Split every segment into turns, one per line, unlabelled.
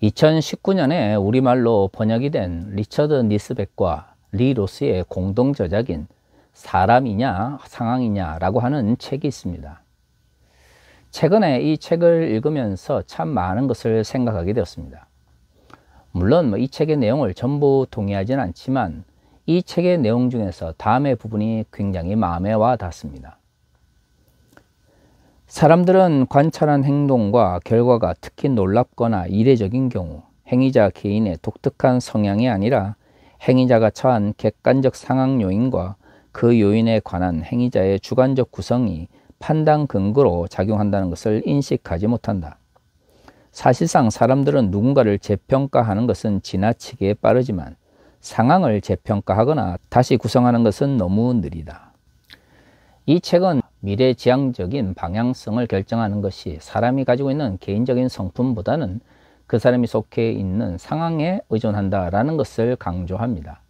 2019년에 우리말로 번역이 된 리처드 니스백과 리 로스의 공동 저작인 사람이냐 상황이냐 라고 하는 책이 있습니다. 최근에 이 책을 읽으면서 참 많은 것을 생각하게 되었습니다. 물론 이 책의 내용을 전부 동의하진 않지만 이 책의 내용 중에서 다음의 부분이 굉장히 마음에 와 닿습니다. 사람들은 관찰한 행동과 결과가 특히 놀랍거나 이례적인 경우 행위자 개인의 독특한 성향이 아니라 행위자가 처한 객관적 상황 요인과 그 요인에 관한 행위자의 주관적 구성이 판단 근거로 작용한다는 것을 인식하지 못한다. 사실상 사람들은 누군가를 재평가하는 것은 지나치게 빠르지만 상황을 재평가하거나 다시 구성하는 것은 너무 느리다. 이 책은 미래지향적인 방향성을 결정하는 것이 사람이 가지고 있는 개인적인 성품보다는 그 사람이 속해 있는 상황에 의존한다라는 것을 강조합니다.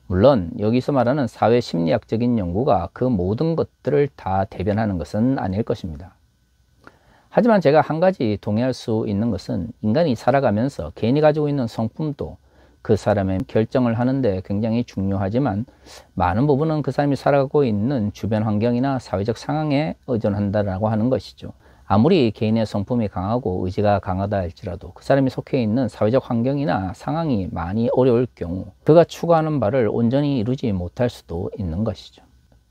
물론 여기서 말하는 사회심리학적인 연구가 그 모든 것들을 다 대변하는 것은 아닐 것입니다. 하지만 제가 한 가지 동의할 수 있는 것은 인간이 살아가면서 개인이 가지고 있는 성품도 그 사람의 결정을 하는데 굉장히 중요하지만 많은 부분은 그 사람이 살아가고 있는 주변 환경이나 사회적 상황에 의존한다라고 하는 것이죠. 아무리 개인의 성품이 강하고 의지가 강하다 할지라도 그 사람이 속해 있는 사회적 환경이나 상황이 많이 어려울 경우 그가 추구하는 바를 온전히 이루지 못할 수도 있는 것이죠.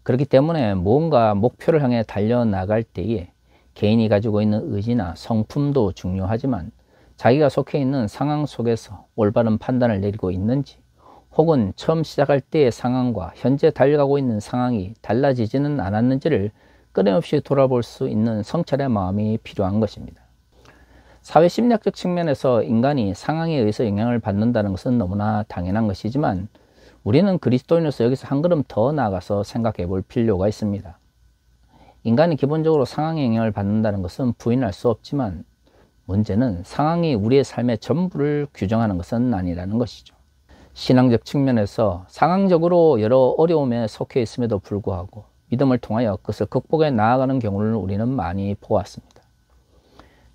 그렇기 때문에 무언가 목표를 향해 달려나갈 때에 개인이 가지고 있는 의지나 성품도 중요하지만 자기가 속해 있는 상황 속에서 올바른 판단을 내리고 있는지 혹은 처음 시작할 때의 상황과 현재 달려가고 있는 상황이 달라지지는 않았는지를 끊임없이 돌아볼 수 있는 성찰의 마음이 필요한 것입니다. 사회심리학적 측면에서 인간이 상황에 의해서 영향을 받는다는 것은 너무나 당연한 것이지만 우리는 그리스도인으로서 여기서 한 걸음 더 나아가서 생각해 볼 필요가 있습니다. 인간이 기본적으로 상황에 영향을 받는다는 것은 부인할 수 없지만 문제는 상황이 우리의 삶의 전부를 규정하는 것은 아니라는 것이죠. 신앙적 측면에서 상황적으로 여러 어려움에 속해 있음에도 불구하고 믿음을 통하여 그것을 극복해 나아가는 경우를 우리는 많이 보았습니다.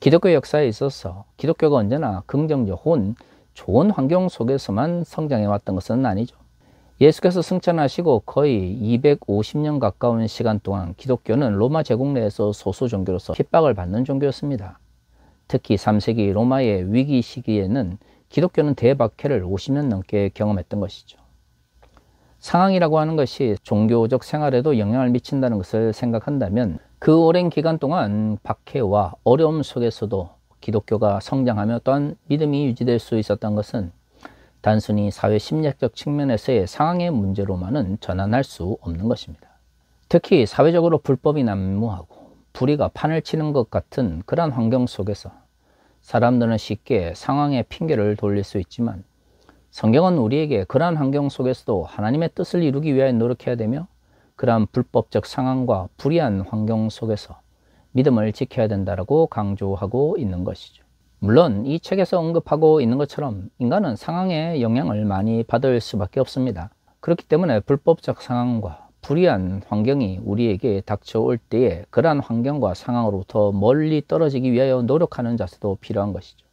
기독교 역사에 있어서 기독교가 언제나 긍정적 혹은 좋은 환경 속에서만 성장해 왔던 것은 아니죠. 예수께서 승천하시고 거의 250년 가까운 시간 동안 기독교는 로마 제국 내에서 소수 종교로서 핍박을 받는 종교였습니다. 특히 3세기 로마의 위기 시기에는 기독교는 대박해를 50년 넘게 경험했던 것이죠. 상황이라고 하는 것이 종교적 생활에도 영향을 미친다는 것을 생각한다면 그 오랜 기간 동안 박해와 어려움 속에서도 기독교가 성장하며 또한 믿음이 유지될 수 있었던 것은 단순히 사회심리학적 측면에서의 상황의 문제로만은 전환할 수 없는 것입니다. 특히 사회적으로 불법이 난무하고 불의가 판을 치는 것 같은 그러한 환경 속에서 사람들은 쉽게 상황에 핑계를 돌릴 수 있지만 성경은 우리에게 그러한 환경 속에서도 하나님의 뜻을 이루기 위하여 노력해야 되며 그러한 불법적 상황과 불의한 환경 속에서 믿음을 지켜야 된다고 강조하고 있는 것이죠. 물론 이 책에서 언급하고 있는 것처럼 인간은 상황에 영향을 많이 받을 수밖에 없습니다. 그렇기 때문에 불법적 상황과 불의한 환경이 우리에게 닥쳐올 때에 그러한 환경과 상황으로부터 멀리 떨어지기 위하여 노력하는 자세도 필요한 것이죠.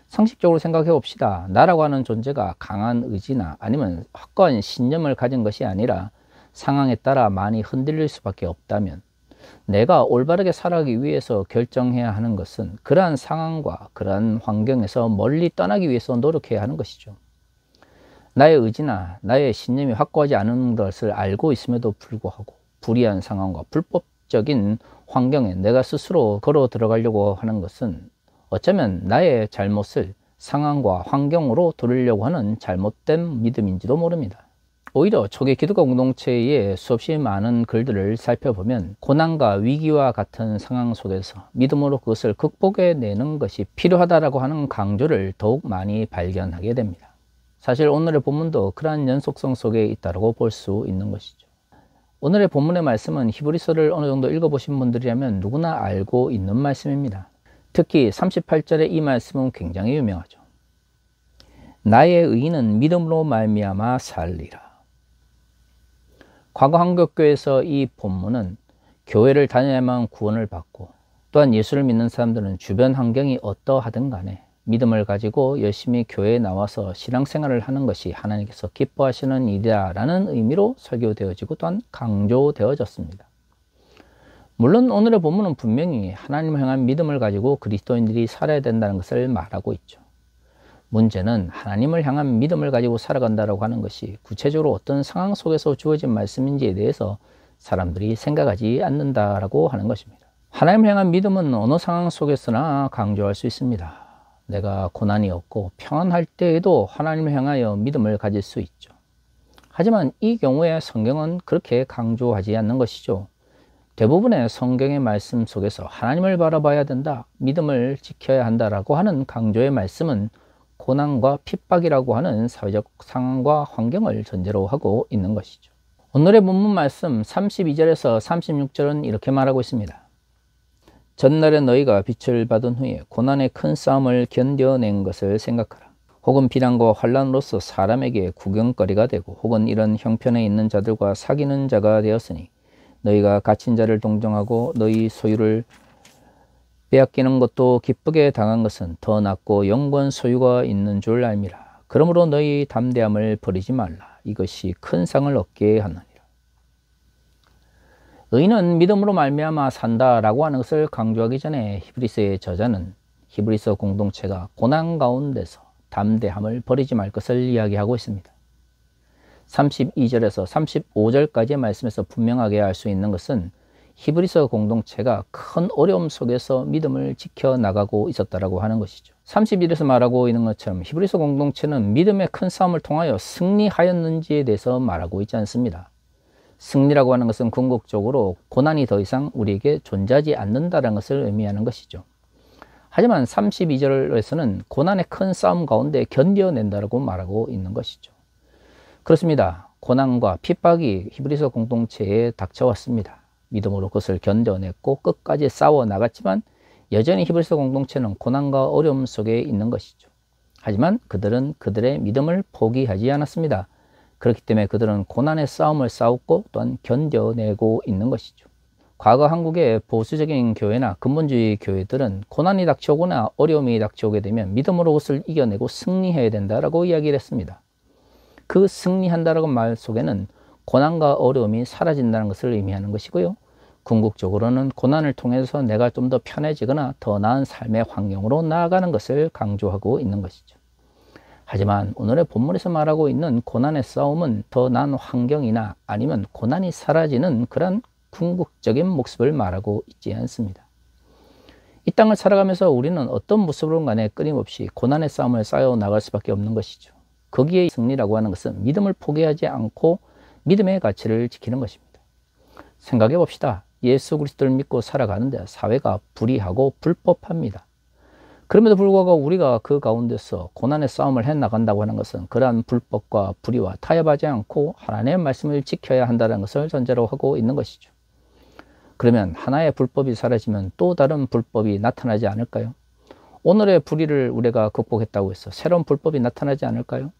상식적으로 생각해 봅시다. 나라고 하는 존재가 강한 의지나 아니면 확고한 신념을 가진 것이 아니라 상황에 따라 많이 흔들릴 수밖에 없다면 내가 올바르게 살아가기 위해서 결정해야 하는 것은 그러한 상황과 그러한 환경에서 멀리 떠나기 위해서 노력해야 하는 것이죠. 나의 의지나 나의 신념이 확고하지 않은 것을 알고 있음에도 불구하고 불의한 상황과 불법적인 환경에 내가 스스로 걸어 들어가려고 하는 것은 어쩌면 나의 잘못을 상황과 환경으로 돌리려고 하는 잘못된 믿음인지도 모릅니다. 오히려 초기 기독교 공동체의 수없이 많은 글들을 살펴보면 고난과 위기와 같은 상황 속에서 믿음으로 그것을 극복해내는 것이 필요하다고 하는 강조를 더욱 많이 발견하게 됩니다. 사실 오늘의 본문도 그러한 연속성 속에 있다고 볼 수 있는 것이죠. 오늘의 본문의 말씀은 히브리서를 어느 정도 읽어보신 분들이라면 누구나 알고 있는 말씀입니다. 특히 38절의 이 말씀은 굉장히 유명하죠. 나의 의인은 믿음으로 말미암아 살리라. 과거 한국교회에서 이 본문은 교회를 다녀야만 구원을 받고 또한 예수를 믿는 사람들은 주변 환경이 어떠하든 간에 믿음을 가지고 열심히 교회에 나와서 신앙생활을 하는 것이 하나님께서 기뻐하시는 일이라는 의미로 설교되어지고 또한 강조되어졌습니다. 물론 오늘의 본문은 분명히 하나님을 향한 믿음을 가지고 그리스도인들이 살아야 된다는 것을 말하고 있죠. 문제는 하나님을 향한 믿음을 가지고 살아간다고 하는 것이 구체적으로 어떤 상황 속에서 주어진 말씀인지에 대해서 사람들이 생각하지 않는다라고 하는 것입니다. 하나님을 향한 믿음은 어느 상황 속에서나 강조할 수 있습니다. 내가 고난이 없고 평안할 때에도 하나님을 향하여 믿음을 가질 수 있죠. 하지만 이 경우에 성경은 그렇게 강조하지 않는 것이죠. 대부분의 성경의 말씀 속에서 하나님을 바라봐야 된다, 믿음을 지켜야 한다라고 하는 강조의 말씀은 고난과 핍박이라고 하는 사회적 상황과 환경을 전제로 하고 있는 것이죠. 오늘의 본문 말씀 32절에서 36절은 이렇게 말하고 있습니다. 전날에 너희가 빛을 받은 후에 고난의 큰 싸움을 견뎌낸 것을 생각하라. 혹은 비난과 환난으로서 사람에게 구경거리가 되고 혹은 이런 형편에 있는 자들과 사귀는 자가 되었으니 너희가 갇힌 자를 동정하고 너희 소유를 빼앗기는 것도 기쁘게 당한 것은 더 낫고 영원 소유가 있는 줄 알미라. 그러므로 너희 담대함을 버리지 말라. 이것이 큰 상을 얻게 하느니라. 의인은 믿음으로 말미암아 산다라고 하는 것을 강조하기 전에 히브리서의 저자는 히브리서 공동체가 고난 가운데서 담대함을 버리지 말 것을 이야기하고 있습니다. 32절에서 35절까지의 말씀에서 분명하게 알 수 있는 것은 히브리서 공동체가 큰 어려움 속에서 믿음을 지켜나가고 있었다라고 하는 것이죠. 31절에서 말하고 있는 것처럼 히브리서 공동체는 믿음의 큰 싸움을 통하여 승리하였는지에 대해서 말하고 있지 않습니다. 승리라고 하는 것은 궁극적으로 고난이 더 이상 우리에게 존재하지 않는다는 것을 의미하는 것이죠. 하지만 32절에서는 고난의 큰 싸움 가운데 견뎌낸다라고 말하고 있는 것이죠. 그렇습니다. 고난과 핍박이 히브리서 공동체에 닥쳐왔습니다. 믿음으로 그것을 견뎌냈고 끝까지 싸워 나갔지만 여전히 히브리서 공동체는 고난과 어려움 속에 있는 것이죠. 하지만 그들은 그들의 믿음을 포기하지 않았습니다. 그렇기 때문에 그들은 고난의 싸움을 싸웠고 또한 견뎌내고 있는 것이죠. 과거 한국의 보수적인 교회나 근본주의 교회들은 고난이 닥쳐오거나 어려움이 닥쳐오게 되면 믿음으로 그것을 이겨내고 승리해야 된다라고 이야기를 했습니다. 그 승리한다라는 말 속에는 고난과 어려움이 사라진다는 것을 의미하는 것이고요. 궁극적으로는 고난을 통해서 내가 좀 더 편해지거나 더 나은 삶의 환경으로 나아가는 것을 강조하고 있는 것이죠. 하지만 오늘의 본문에서 말하고 있는 고난의 싸움은 더 나은 환경이나 아니면 고난이 사라지는 그런 궁극적인 모습을 말하고 있지 않습니다. 이 땅을 살아가면서 우리는 어떤 모습으로 간에 끊임없이 고난의 싸움을 쌓여 나갈 수밖에 없는 것이죠. 거기에 승리라고 하는 것은 믿음을 포기하지 않고 믿음의 가치를 지키는 것입니다. 생각해 봅시다. 예수 그리스도를 믿고 살아가는데 사회가 불의하고 불법합니다. 그럼에도 불구하고 우리가 그 가운데서 고난의 싸움을 해나간다고 하는 것은 그러한 불법과 불의와 타협하지 않고 하나님의 말씀을 지켜야 한다는 것을 전제로 하고 있는 것이죠. 그러면 하나의 불법이 사라지면 또 다른 불법이 나타나지 않을까요? 오늘의 불의를 우리가 극복했다고 해서 새로운 불법이 나타나지 않을까요?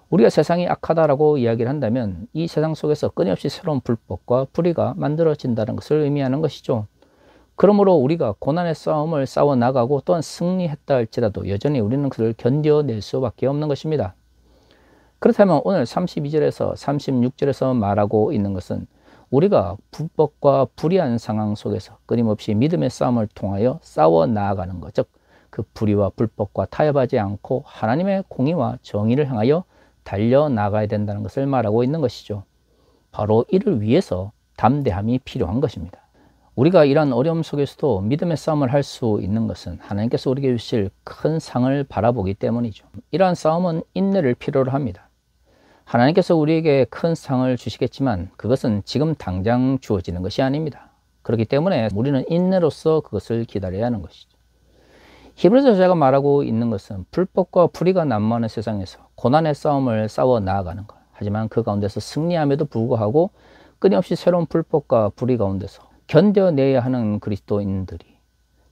우리가 세상이 악하다라고 이야기를 한다면 이 세상 속에서 끊임없이 새로운 불법과 불의가 만들어진다는 것을 의미하는 것이죠. 그러므로 우리가 고난의 싸움을 싸워 나가고 또한 승리했다 할지라도 여전히 우리는 그를 견뎌낼 수밖에 없는 것입니다. 그렇다면 오늘 32절에서 36절에서 말하고 있는 것은 우리가 불법과 불의한 상황 속에서 끊임없이 믿음의 싸움을 통하여 싸워 나아가는 것, 즉 그 불의와 불법과 타협하지 않고 하나님의 공의와 정의를 향하여 달려나가야 된다는 것을 말하고 있는 것이죠. 바로 이를 위해서 담대함이 필요한 것입니다. 우리가 이러한 어려움 속에서도 믿음의 싸움을 할 수 있는 것은 하나님께서 우리에게 주실 큰 상을 바라보기 때문이죠. 이러한 싸움은 인내를 필요로 합니다. 하나님께서 우리에게 큰 상을 주시겠지만 그것은 지금 당장 주어지는 것이 아닙니다. 그렇기 때문에 우리는 인내로서 그것을 기다려야 하는 것이죠. 히브리서 저자가 말하고 있는 것은 불법과 불의가 난무하는 세상에서 고난의 싸움을 싸워 나아가는 것. 하지만 그 가운데서 승리함에도 불구하고 끊임없이 새로운 불법과 불의 가운데서 견뎌내야 하는 그리스도인들이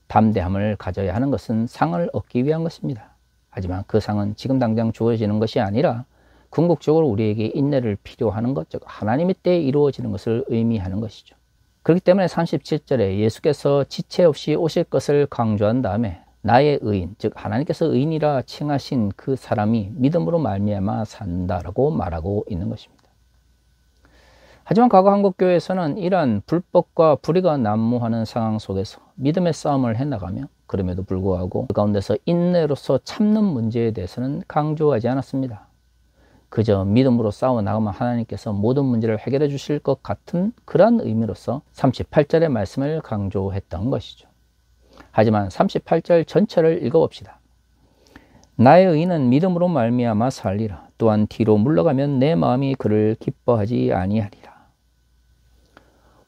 담대함을 가져야 하는 것은 상을 얻기 위한 것입니다. 하지만 그 상은 지금 당장 주어지는 것이 아니라 궁극적으로 우리에게 인내를 필요하는 것, 즉 하나님의 때에 이루어지는 것을 의미하는 것이죠. 그렇기 때문에 37절에 예수께서 지체 없이 오실 것을 강조한 다음에 나의 의인, 즉 하나님께서 의인이라 칭하신 그 사람이 믿음으로 말미암아 산다라고 말하고 있는 것입니다. 하지만 과거 한국교회에서는 이러한 불법과 불의가 난무하는 상황 속에서 믿음의 싸움을 해나가며 그럼에도 불구하고 그 가운데서 인내로서 참는 문제에 대해서는 강조하지 않았습니다. 그저 믿음으로 싸워나가면 하나님께서 모든 문제를 해결해 주실 것 같은 그러한 의미로서 38절의 말씀을 강조했던 것이죠. 하지만 38절 전체를 읽어봅시다. 나의 의인은 믿음으로 말미암아 살리라. 또한 뒤로 물러가면 내 마음이 그를 기뻐하지 아니하리라.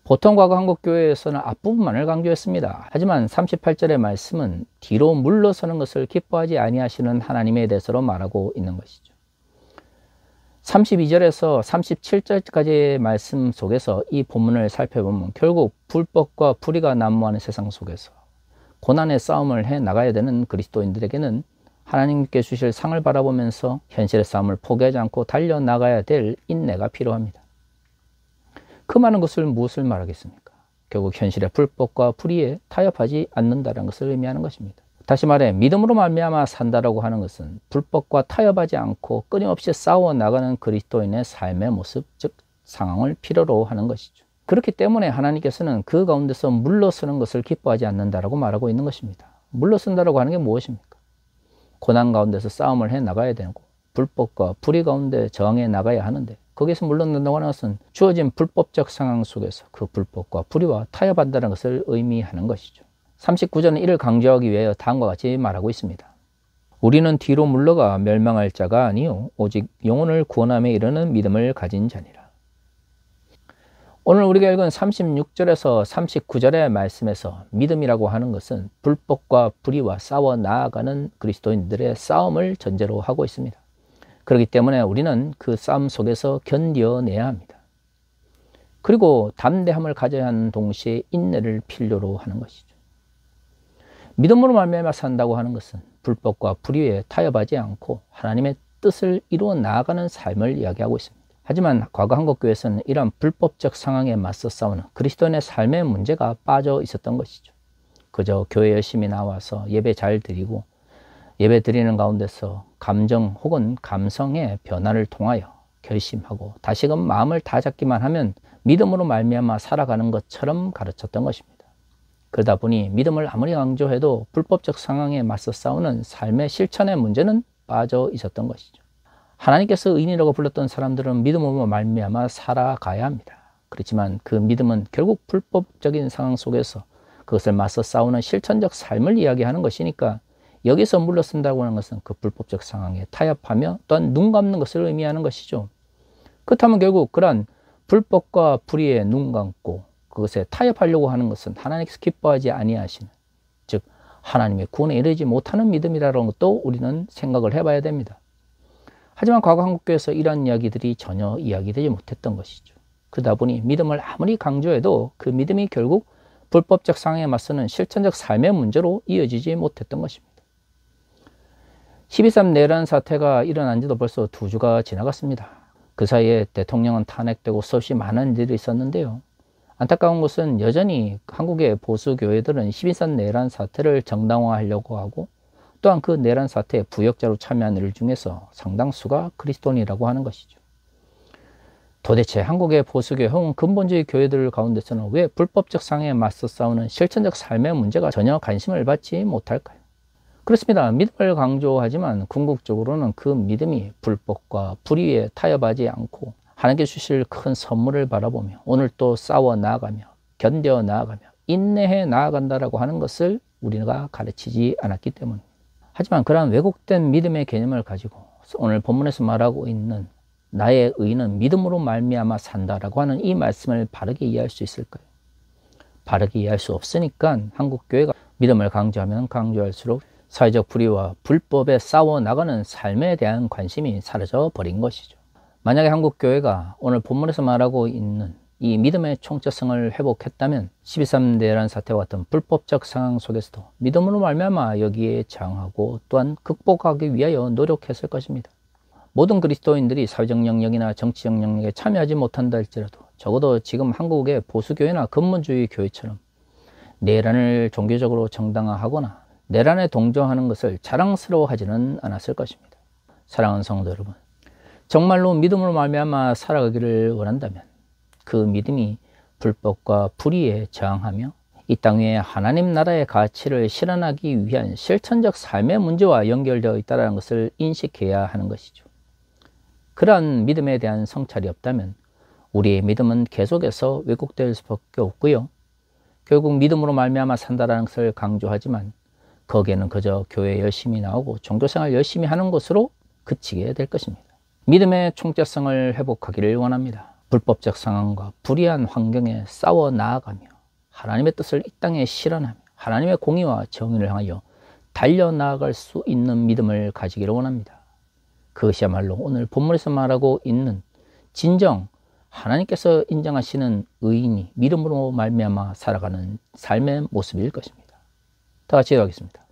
보통 과거 한국교회에서는 앞부분만을 강조했습니다. 하지만 38절의 말씀은 뒤로 물러서는 것을 기뻐하지 아니하시는 하나님에 대해서로 말하고 있는 것이죠. 32절에서 37절까지의 말씀 속에서 이 본문을 살펴보면 결국 불법과 불의가 난무하는 세상 속에서 고난의 싸움을 해 나가야 되는 그리스도인들에게는 하나님께 주실 상을 바라보면서 현실의 싸움을 포기하지 않고 달려나가야 될 인내가 필요합니다. 그 많은 것을 무엇을 말하겠습니까? 결국 현실의 불법과 불의에 타협하지 않는다는 것을 의미하는 것입니다. 다시 말해 믿음으로 말미암아 산다라고 하는 것은 불법과 타협하지 않고 끊임없이 싸워나가는 그리스도인의 삶의 모습, 즉 상황을 필요로 하는 것이죠. 그렇기 때문에 하나님께서는 그 가운데서 물러서는 것을 기뻐하지 않는다라고 말하고 있는 것입니다. 물러선다라고 하는 게 무엇입니까? 고난 가운데서 싸움을 해 나가야 되고 불법과 불의 가운데 저항해 나가야 하는데 거기에서 물러난다고 하는 것은 주어진 불법적 상황 속에서 그 불법과 불의와 타협한다는 것을 의미하는 것이죠. 39절은 이를 강조하기 위하여 다음과 같이 말하고 있습니다. 우리는 뒤로 물러가 멸망할 자가 아니요 오직 영혼을 구원함에 이르는 믿음을 가진 자니라. 오늘 우리가 읽은 36절에서 39절의 말씀에서 믿음이라고 하는 것은 불법과 불의와 싸워 나아가는 그리스도인들의 싸움을 전제로 하고 있습니다. 그렇기 때문에 우리는 그 싸움 속에서 견뎌내야 합니다. 그리고 담대함을 가져야 하는 동시에 인내를 필요로 하는 것이죠. 믿음으로 말미암아 산다고 하는 것은 불법과 불의에 타협하지 않고 하나님의 뜻을 이루어 나아가는 삶을 이야기하고 있습니다. 하지만 과거 한국교회에서는 이러한 불법적 상황에 맞서 싸우는 그리스도인의 삶의 문제가 빠져 있었던 것이죠. 그저 교회 열심히 나와서 예배 잘 드리고 예배 드리는 가운데서 감정 혹은 감성의 변화를 통하여 결심하고 다시금 마음을 다잡기만 하면 믿음으로 말미암아 살아가는 것처럼 가르쳤던 것입니다. 그러다 보니 믿음을 아무리 강조해도 불법적 상황에 맞서 싸우는 삶의 실천의 문제는 빠져 있었던 것이죠. 하나님께서 의인이라고 불렀던 사람들은 믿음으로 말미암아 살아가야 합니다. 그렇지만 그 믿음은 결국 불법적인 상황 속에서 그것을 맞서 싸우는 실천적 삶을 이야기하는 것이니까 여기서 물러선다고 하는 것은 그 불법적 상황에 타협하며 또한 눈 감는 것을 의미하는 것이죠. 그렇다면 결국 그러한 불법과 불의에 눈 감고 그것에 타협하려고 하는 것은 하나님께서 기뻐하지 아니하시는, 즉 하나님의 구원에 이르지 못하는 믿음이라는 것도 우리는 생각을 해봐야 됩니다. 하지만 과거 한국교회에서 이러한 이야기들이 전혀 이야기되지 못했던 것이죠. 그러다 보니 믿음을 아무리 강조해도 그 믿음이 결국 불법적 상황에 맞서는 실천적 삶의 문제로 이어지지 못했던 것입니다. 12.3 내란 사태가 일어난 지도 벌써 2주가 지나갔습니다. 그 사이에 대통령은 탄핵되고 수없이 많은 일이 있었는데요. 안타까운 것은 여전히 한국의 보수교회들은 12.3 내란 사태를 정당화하려고 하고 또한 그 내란 사태에 부역자로 참여한 일 중에서 상당수가 그리스도인이라고 하는 것이죠. 도대체 한국의 보수교회 혹은 근본주의 교회들 가운데서는 왜 불법적 상황에 맞서 싸우는 실천적 삶의 문제가 전혀 관심을 받지 못할까요? 그렇습니다. 믿음을 강조하지만 궁극적으로는 그 믿음이 불법과 불의에 타협하지 않고 하나님께 주실 큰 선물을 바라보며 오늘 또 싸워 나아가며 견뎌 나아가며 인내해 나아간다라고 하는 것을 우리가 가르치지 않았기 때문입니다. 하지만 그러한 왜곡된 믿음의 개념을 가지고 오늘 본문에서 말하고 있는 나의 의인은 믿음으로 말미암아 산다라고 하는 이 말씀을 바르게 이해할 수 있을까요? 바르게 이해할 수 없으니까 한국교회가 믿음을 강조하면 강조할수록 사회적 불의와 불법에 싸워 나가는 삶에 대한 관심이 사라져 버린 것이죠. 만약에 한국교회가 오늘 본문에서 말하고 있는 이 믿음의 총체성을 회복했다면 12.3 내란 사태와 같은 불법적 상황 속에서도 믿음으로 말미암아 여기에 저항하고 또한 극복하기 위하여 노력했을 것입니다. 모든 그리스도인들이 사회적 영역이나 정치적 영역에 참여하지 못한다 할지라도 적어도 지금 한국의 보수교회나 근본주의 교회처럼 내란을 종교적으로 정당화하거나 내란에 동조하는 것을 자랑스러워하지는 않았을 것입니다. 사랑하는 성도 여러분, 정말로 믿음으로 말미암아 살아가기를 원한다면 그 믿음이 불법과 불의에 저항하며 이 땅 위에 하나님 나라의 가치를 실현하기 위한 실천적 삶의 문제와 연결되어 있다는 것을 인식해야 하는 것이죠. 그러한 믿음에 대한 성찰이 없다면 우리의 믿음은 계속해서 왜곡될 수밖에 없고요. 결국 믿음으로 말미암아 산다는 것을 강조하지만 거기에는 그저 교회 열심히 나오고 종교생활 열심히 하는 것으로 그치게 될 것입니다. 믿음의 총체성을 회복하기를 원합니다. 불법적 상황과 불의한 환경에 싸워 나아가며 하나님의 뜻을 이 땅에 실현하며 하나님의 공의와 정의를 향하여 달려나아갈 수 있는 믿음을 가지기를 원합니다. 그것이야말로 오늘 본문에서 말하고 있는 진정 하나님께서 인정하시는 의인이 믿음으로 말미암아 살아가는 삶의 모습일 것입니다. 다 같이 기도하겠습니다.